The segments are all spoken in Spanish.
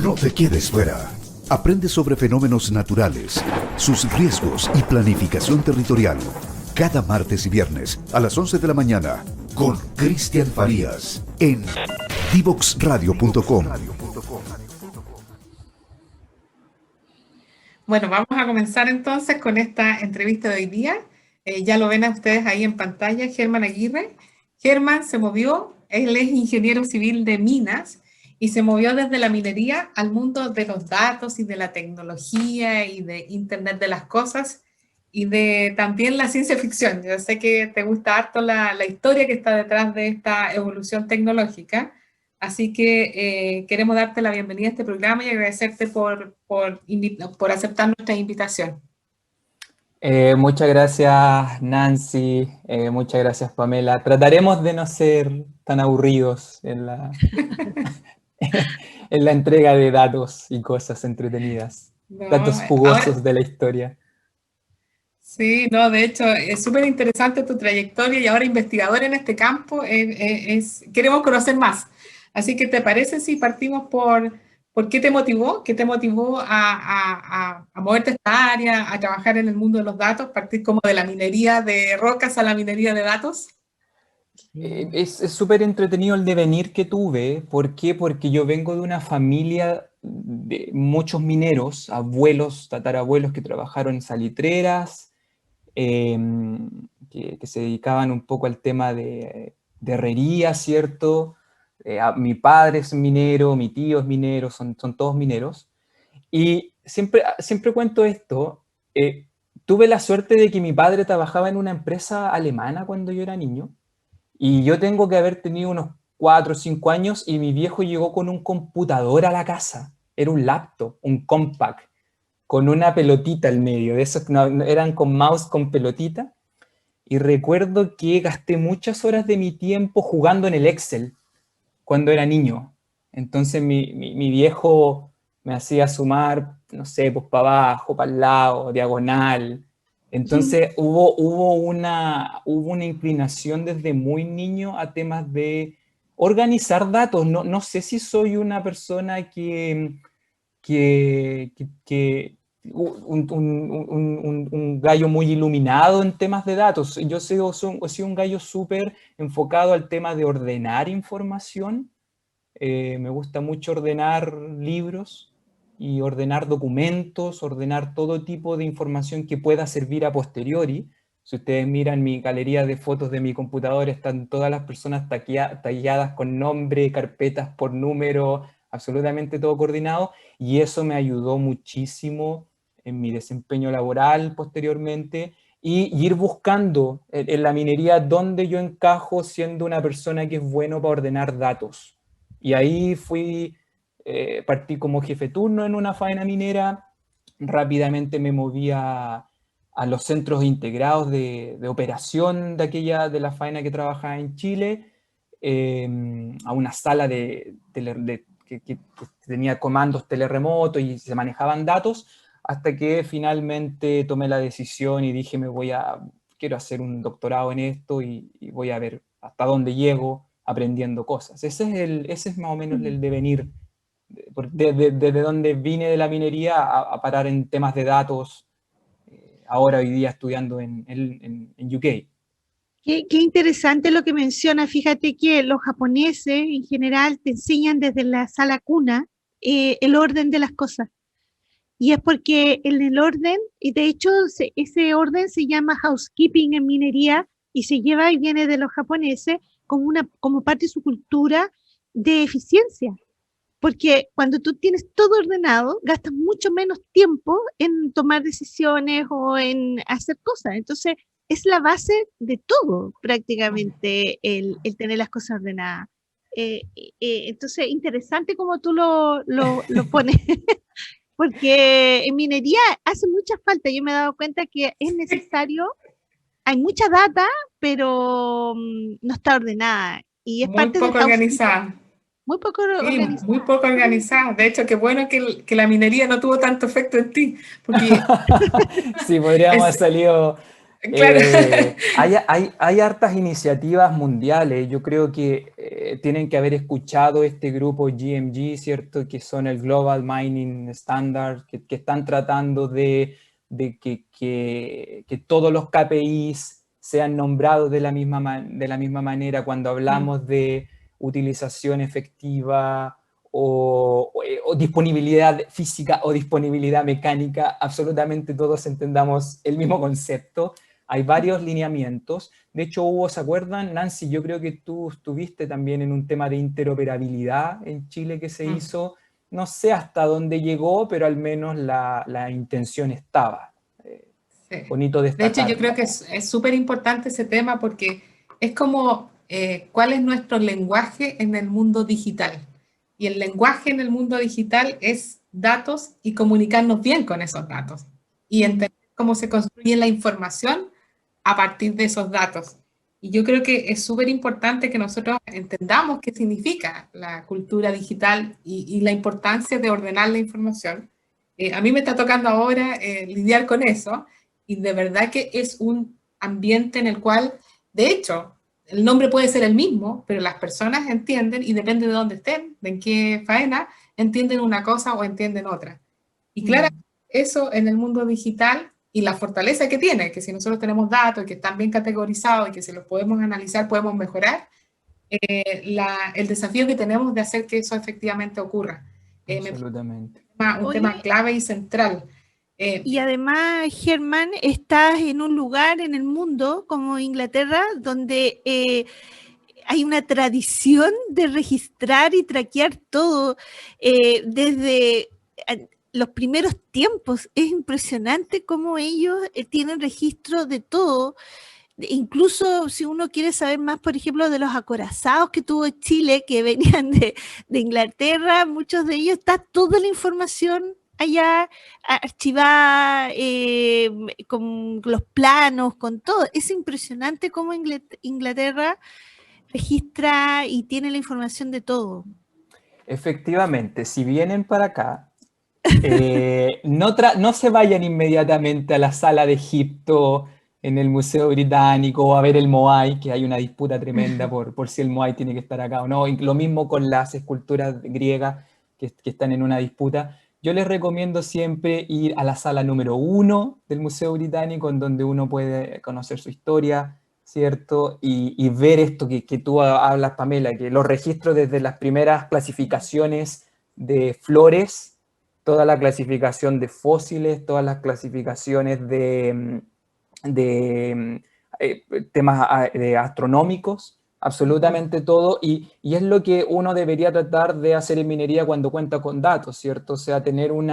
No te quedes fuera. Aprende sobre fenómenos naturales, sus riesgos y planificación territorial. Cada martes y viernes a las 11 de la mañana con Cristian Farías en divoxradio.com. Bueno, vamos a comenzar entonces con esta entrevista de hoy día. Ya lo ven a ustedes ahí en pantalla, Germán Aguirre. Germán se movió, él es ingeniero civil de minas y se movió desde la minería al mundo de los datos y de la tecnología y de Internet de las cosas y de también la ciencia ficción. Yo sé que te gusta harto la historia que está detrás de esta evolución tecnológica. Así que queremos darte la bienvenida a este programa y agradecerte por aceptar nuestra invitación. Muchas gracias, Nancy. Muchas gracias, Pamela. Trataremos de no ser tan aburridos en en la entrega de datos y cosas entretenidas. No, Datos jugosos de la historia. Sí, no, de hecho, es súper interesante tu trayectoria y ahora investigador en este campo, queremos conocer más. Así que, ¿te parece si partimos por qué te motivó a moverte a esta área, a trabajar en el mundo de los datos, partir como de la minería de rocas a la minería de datos? Es súper entretenido el devenir que tuve. ¿Por qué? Porque yo vengo de una familia de muchos mineros, abuelos, tatarabuelos que trabajaron en salitreras, que se dedicaban un poco al tema de herrería, ¿cierto? Mi padre es minero, mi tío es minero, son todos mineros. Y siempre cuento esto. Tuve la suerte de que mi padre trabajaba en una empresa alemana cuando yo era niño. Y yo tengo que haber tenido unos 4 o 5 años y mi viejo llegó con un computador a la casa. Era un laptop, un compact, con una pelotita al medio. De esos no, eran con mouse con pelotita. Y recuerdo que gasté muchas horas de mi tiempo jugando en el Excel cuando era niño. Entonces mi viejo me hacía sumar, no sé, pues para abajo, para el lado, diagonal. Entonces hubo una inclinación desde muy niño a temas de organizar datos. No sé si soy una persona que un gallo muy iluminado en temas de datos. Yo he sido un gallo súper enfocado al tema de ordenar información. Me gusta mucho ordenar libros y ordenar documentos, ordenar todo tipo de información que pueda servir a posteriori. Si ustedes miran mi galería de fotos de mi computador, están todas las personas talladas con nombre, carpetas por número, absolutamente todo coordinado, y eso me ayudó muchísimo en mi desempeño laboral posteriormente y ir buscando en la minería dónde yo encajo siendo una persona que es bueno para ordenar datos. Y ahí partí como jefe turno en una faena minera, rápidamente me moví a los centros integrados de operación de la faena que trabajaba en Chile, a una sala que tenía comandos teleremotos y se manejaban datos, hasta que finalmente tomé la decisión y dije, quiero hacer un doctorado en esto y voy a ver hasta dónde llego aprendiendo cosas. Ese es más o menos el devenir, desde donde vine de la minería a parar en temas de datos, ahora hoy día estudiando en UK. Qué interesante lo que menciona. Fíjate que los japoneses en general te enseñan desde la sala cuna el orden de las cosas. Y es porque en el orden, y de hecho ese orden se llama housekeeping en minería y se lleva y viene de los japoneses como parte de su cultura de eficiencia. Porque cuando tú tienes todo ordenado, gastas mucho menos tiempo en tomar decisiones o en hacer cosas. Entonces, es la base de todo, prácticamente, el tener las cosas ordenadas. Entonces, interesante como tú lo pones, porque en minería hace mucha falta. Yo me he dado cuenta que es necesario, hay mucha data, pero no está ordenada. Y es Muy parte del poco organizada. Muy poco Sí, organizada. muy poco organizada. De hecho, qué bueno que la minería no tuvo tanto efecto en ti, porque sí, podríamos haber salido Claro. Hay hartas iniciativas mundiales. Yo creo que tienen que haber escuchado este grupo GMG, ¿cierto? Que son el Global Mining Standard, que están tratando de que todos los KPIs sean nombrados de la misma manera cuando hablamos de utilización efectiva o disponibilidad física o disponibilidad mecánica, absolutamente todos entendamos el mismo concepto. Hay varios lineamientos. De hecho, ¿se acuerdan, Nancy? Yo creo que tú estuviste también en un tema de interoperabilidad en Chile que se hizo. No sé hasta dónde llegó, pero al menos la intención estaba. Sí. Bonito destacar. De hecho, yo creo que es súper importante ese tema porque es como cuál es nuestro lenguaje en el mundo digital. Y el lenguaje en el mundo digital es datos y comunicarnos bien con esos datos. Y entender cómo se construye la información a partir de esos datos. Y yo creo que es súper importante que nosotros entendamos qué significa la cultura digital y la importancia de ordenar la información. A mí me está tocando ahora lidiar con eso y de verdad que es un ambiente en el cual, de hecho, el nombre puede ser el mismo, pero las personas entienden y depende de dónde estén, de en qué faena, entienden una cosa o entienden otra. Y claro, eso en el mundo digital y la fortaleza que tiene, que si nosotros tenemos datos que están bien categorizados y que si los podemos analizar podemos mejorar, el desafío que tenemos de hacer que eso efectivamente ocurra. Absolutamente. Un tema clave y central. Y además, Germán, estás en un lugar en el mundo como Inglaterra donde hay una tradición de registrar y traquear todo desde los primeros tiempos. Es impresionante cómo ellos tienen registro de todo. Incluso si uno quiere saber más, por ejemplo, de los acorazados que tuvo Chile, que venían de Inglaterra, muchos de ellos, está toda la información allá archivada, con los planos, con todo. Es impresionante cómo Inglaterra registra y tiene la información de todo. Efectivamente, si vienen para acá, no se vayan inmediatamente a la sala de Egipto en el Museo Británico o a ver el Moai, que hay una disputa tremenda por si el Moai tiene que estar acá o no. Y lo mismo con las esculturas griegas que están en una disputa. Yo les recomiendo siempre ir a la sala número 1 del Museo Británico, en donde uno puede conocer su historia, ¿cierto? Y ver esto que tú hablas, Pamela, que los registros desde las primeras clasificaciones de flores, toda la clasificación de fósiles, todas las clasificaciones de temas astronómicos, absolutamente todo, y es lo que uno debería tratar de hacer en minería cuando cuenta con datos, ¿cierto? O sea, tener un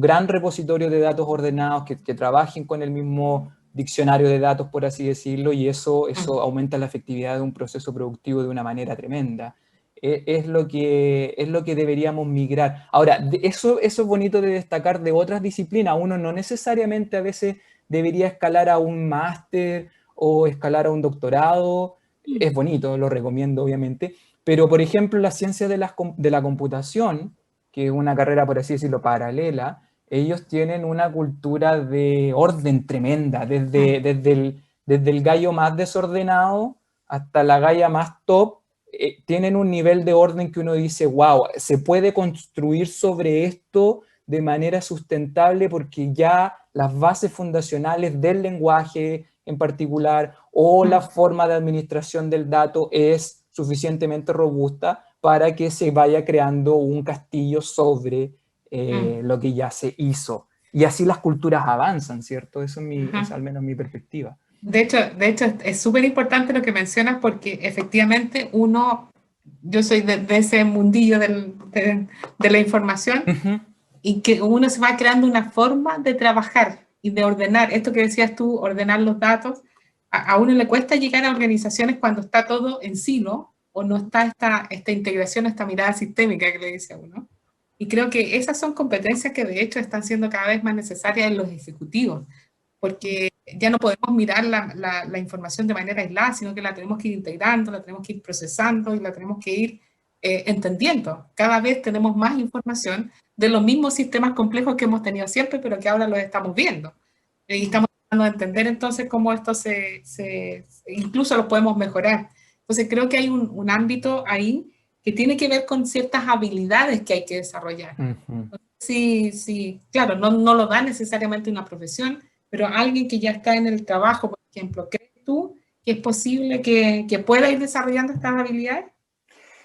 gran repositorio de datos ordenados que trabajen con el mismo diccionario de datos, por así decirlo, y eso aumenta la efectividad de un proceso productivo de una manera tremenda. Es lo que deberíamos migrar. Ahora, eso es bonito de destacar de otras disciplinas. Uno no necesariamente a veces debería escalar a un máster o escalar a un doctorado. Es bonito, lo recomiendo obviamente, pero por ejemplo la ciencia de la computación, que es una carrera por así decirlo paralela, ellos tienen una cultura de orden tremenda, desde el gallo más desordenado hasta la galla más top, tienen un nivel de orden que uno dice, wow, se puede construir sobre esto de manera sustentable porque ya las bases fundacionales del lenguaje en particular o la forma de administración del dato es suficientemente robusta para que se vaya creando un castillo sobre lo que ya se hizo. Y así las culturas avanzan, ¿cierto? Eso es al menos mi perspectiva. De hecho es súper importante lo que mencionas porque efectivamente yo soy de ese mundillo de la información y que uno se va creando una forma de trabajar y de ordenar. Esto que decías tú, ordenar los datos, a uno le cuesta llegar a organizaciones cuando está todo en silo o no está esta integración, esta mirada sistémica que le dice a uno. Y creo que esas son competencias que de hecho están siendo cada vez más necesarias en los ejecutivos, porque ya no podemos mirar la información de manera aislada, sino que la tenemos que ir integrando, la tenemos que ir procesando y la tenemos que ir entendiendo. Cada vez tenemos más información de los mismos sistemas complejos que hemos tenido siempre, pero que ahora los estamos viendo. Y estamos tratando de entender entonces cómo esto incluso lo podemos mejorar. Entonces creo que hay un ámbito ahí que tiene que ver con ciertas habilidades que hay que desarrollar. Sí, claro, no lo da necesariamente una profesión, pero alguien que ya está en el trabajo, por ejemplo, ¿crees tú que es posible que pueda ir desarrollando estas habilidades?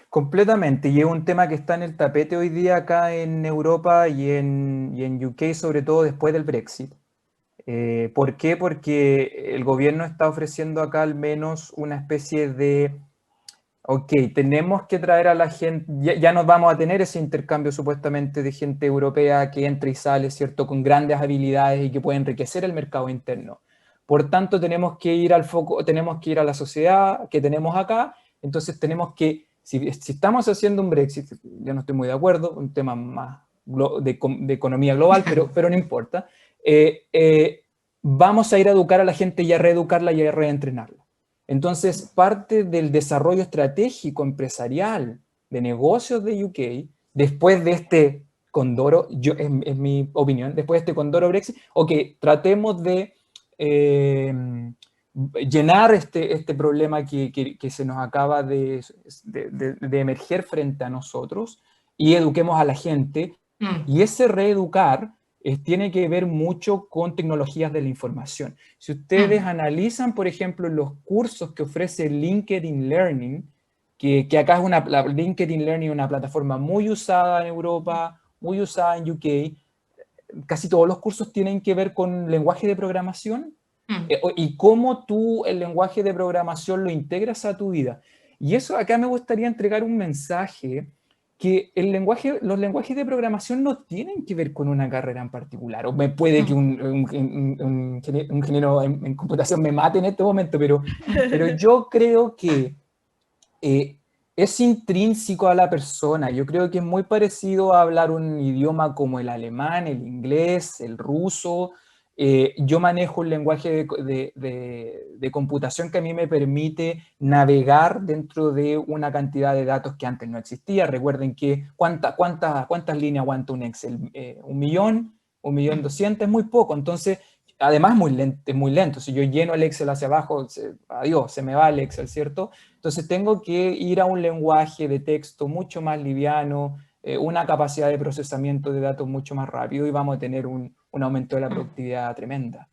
Completamente, y es un tema que está en el tapete hoy día acá en Europa y en UK, sobre todo después del Brexit. ¿Por qué? Porque el gobierno está ofreciendo acá al menos una especie de, ok, tenemos que traer a la gente, ya no vamos a tener ese intercambio supuestamente de gente europea que entra y sale, ¿cierto? Con grandes habilidades y que puede enriquecer el mercado interno. Por tanto, tenemos que ir al foco, tenemos que ir a la sociedad que tenemos acá, entonces tenemos que, si estamos haciendo un Brexit, yo no estoy muy de acuerdo, un tema más de economía global, pero no importa, vamos a ir a educar a la gente y a reeducarla y a reentrenarla. Entonces, parte del desarrollo estratégico empresarial de negocios de UK, después de este condoro, es mi opinión, después de este condoro Brexit, ok, tratemos de llenar este problema que se nos acaba de emerger frente a nosotros y eduquemos a la gente. Y ese reeducar tiene que ver mucho con tecnologías de la información. Si ustedes analizan, por ejemplo, los cursos que ofrece LinkedIn Learning, que acá es LinkedIn Learning, una plataforma muy usada en Europa, muy usada en UK, casi todos los cursos tienen que ver con lenguaje de programación y cómo tú el lenguaje de programación lo integras a tu vida. Y eso acá me gustaría entregar un mensaje que los lenguajes de programación no tienen que ver con una carrera en particular. O me puede que un ingeniero en computación me mate en este momento, pero yo creo que es intrínseco a la persona. Yo creo que es muy parecido a hablar un idioma como el alemán, el inglés, el ruso. Yo manejo un lenguaje de computación que a mí me permite navegar dentro de una cantidad de datos que antes no existía. Recuerden que ¿cuántas líneas aguanta un Excel? 1.000.000, 1.200.000, es muy poco. Entonces, además es muy lento. Si yo lleno el Excel hacia abajo, adiós, se me va el Excel, ¿cierto? Entonces tengo que ir a un lenguaje de texto mucho más liviano, una capacidad de procesamiento de datos mucho más rápido y vamos a tener un aumento de la productividad tremenda.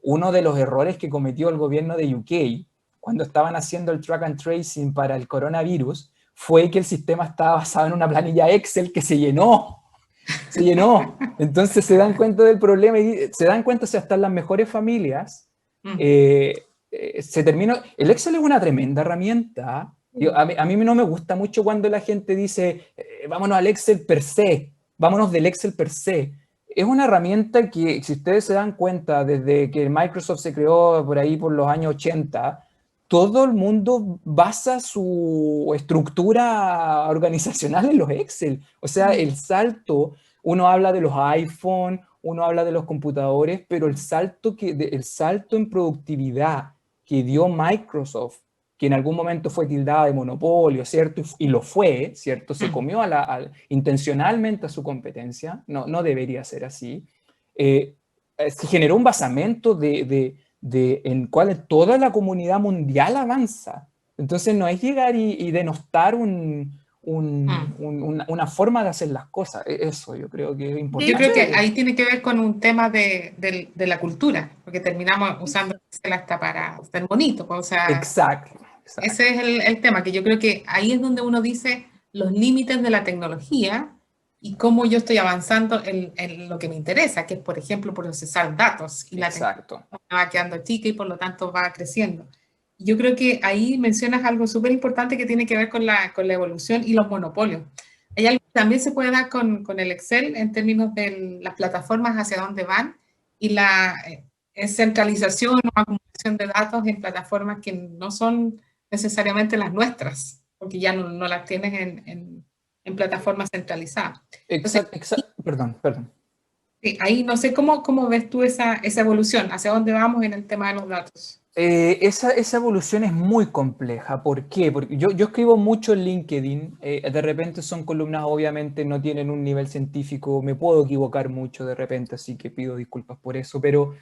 Uno de los errores que cometió el gobierno de UK cuando estaban haciendo el track and tracing para el coronavirus fue que el sistema estaba basado en una planilla Excel que se llenó. Entonces se dan cuenta del problema y se dan cuenta, si hasta en las mejores familias se terminó. El Excel es una tremenda herramienta. A mí no me gusta mucho cuando la gente dice vámonos al Excel per se, vámonos del Excel per se. Es una herramienta que, si ustedes se dan cuenta, desde que Microsoft se creó por ahí por los años 80, todo el mundo basa su estructura organizacional en los Excel. O sea, el salto, uno habla de los iPhone, uno habla de los computadores, pero el salto en productividad que dio Microsoft, que en algún momento fue tildada de monopolio, ¿cierto? Y lo fue, ¿cierto? Se comió intencionalmente a su competencia, no debería ser así. Se generó un basamento en cual toda la comunidad mundial avanza. Entonces no es llegar y denostar una forma de hacer las cosas. Eso yo creo que es importante. Yo creo que ahí tiene que ver con un tema de la cultura, porque terminamos usando Excel hasta para ser bonito. O sea, exacto. Ese es el tema, que yo creo que ahí es donde uno dice los límites de la tecnología y cómo yo estoy avanzando en lo que me interesa, que es, por ejemplo, procesar datos. Y la tecnología va quedando chica y por lo tanto va creciendo. Yo creo que ahí mencionas algo súper importante que tiene que ver con la evolución y los monopolios. Hay algo que también se puede dar con el Excel en términos de las plataformas hacia dónde van y la centralización o acumulación de datos en plataformas que no son necesariamente las nuestras, porque ya no las tienes en plataformas centralizadas. Exacto. Perdón. Sí, ahí no sé cómo ves tú esa evolución, hacia dónde vamos en el tema de los datos. Esa evolución es muy compleja. ¿Por qué? Porque yo escribo mucho en LinkedIn. De repente son columnas, obviamente no tienen un nivel científico. Me puedo equivocar mucho de repente, así que pido disculpas por eso. Pero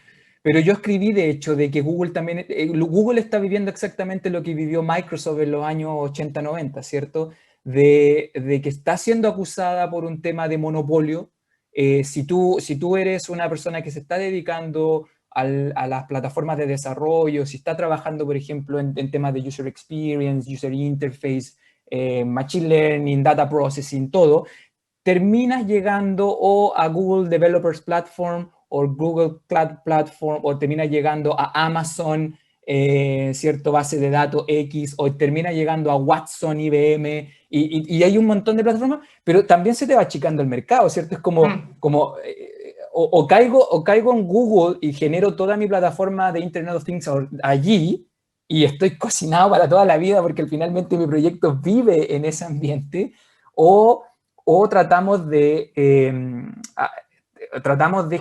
yo escribí, de hecho, de que Google también... Google está viviendo exactamente lo que vivió Microsoft en los años 80-90, ¿cierto? De que está siendo acusada por un tema de monopolio. Si tú eres una persona que se está dedicando a las plataformas de desarrollo, si está trabajando, por ejemplo, en temas de user experience, user interface, machine learning, data processing, todo, terminas llegando o a Google Developers Platform o Google Cloud Platform, o terminas llegando a Amazon, cierto, base de datos X, o termina llegando a Watson, IBM, y hay un montón de plataformas, pero también se te va achicando el mercado, ¿cierto? Es como o caigo en Google y genero toda mi plataforma de Internet of Things allí, y estoy cocinado para toda la vida porque finalmente mi proyecto vive en ese ambiente, o tratamos de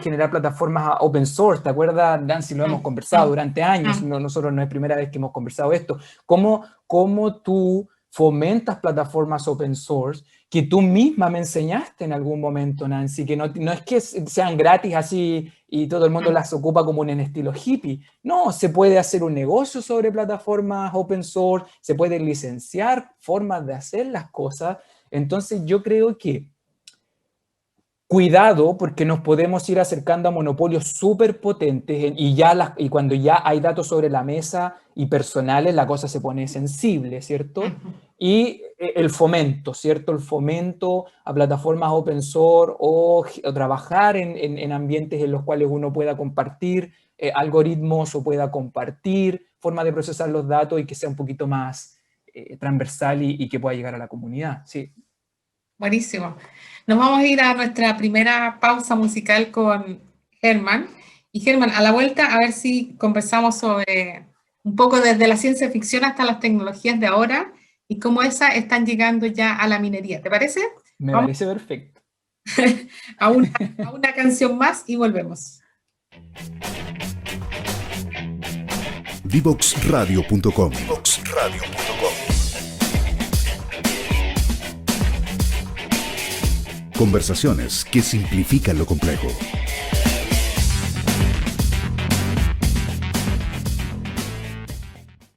generar plataformas open source. ¿Te acuerdas, Nancy? Lo hemos conversado durante años. Nosotros no es primera vez que hemos conversado esto. ¿Cómo tú fomentas plataformas open source que tú misma me enseñaste en algún momento, Nancy? Que no es que sean gratis así y todo el mundo las ocupa como en estilo hippie. No, se puede hacer un negocio sobre plataformas open source, se puede licenciar formas de hacer las cosas. Entonces yo creo que cuidado, porque nos podemos ir acercando a monopolios súper potentes, y cuando ya hay datos sobre la mesa y personales, la cosa se pone sensible, ¿cierto? Y el fomento, ¿cierto? El fomento a plataformas open source, o trabajar en ambientes en los cuales uno pueda compartir algoritmos, o pueda compartir formas de procesar los datos, y que sea un poquito más transversal y que pueda llegar a la comunidad, ¿sí? Buenísimo. Nos vamos a ir a nuestra primera pausa musical con Germán. Y Germán, a la vuelta, a ver si conversamos sobre un poco desde la ciencia ficción hasta las tecnologías de ahora y cómo esas están llegando ya a la minería. ¿Te parece? Me parece perfecto. a una canción más y volvemos. Divoxradio.com. Conversaciones que simplifican lo complejo.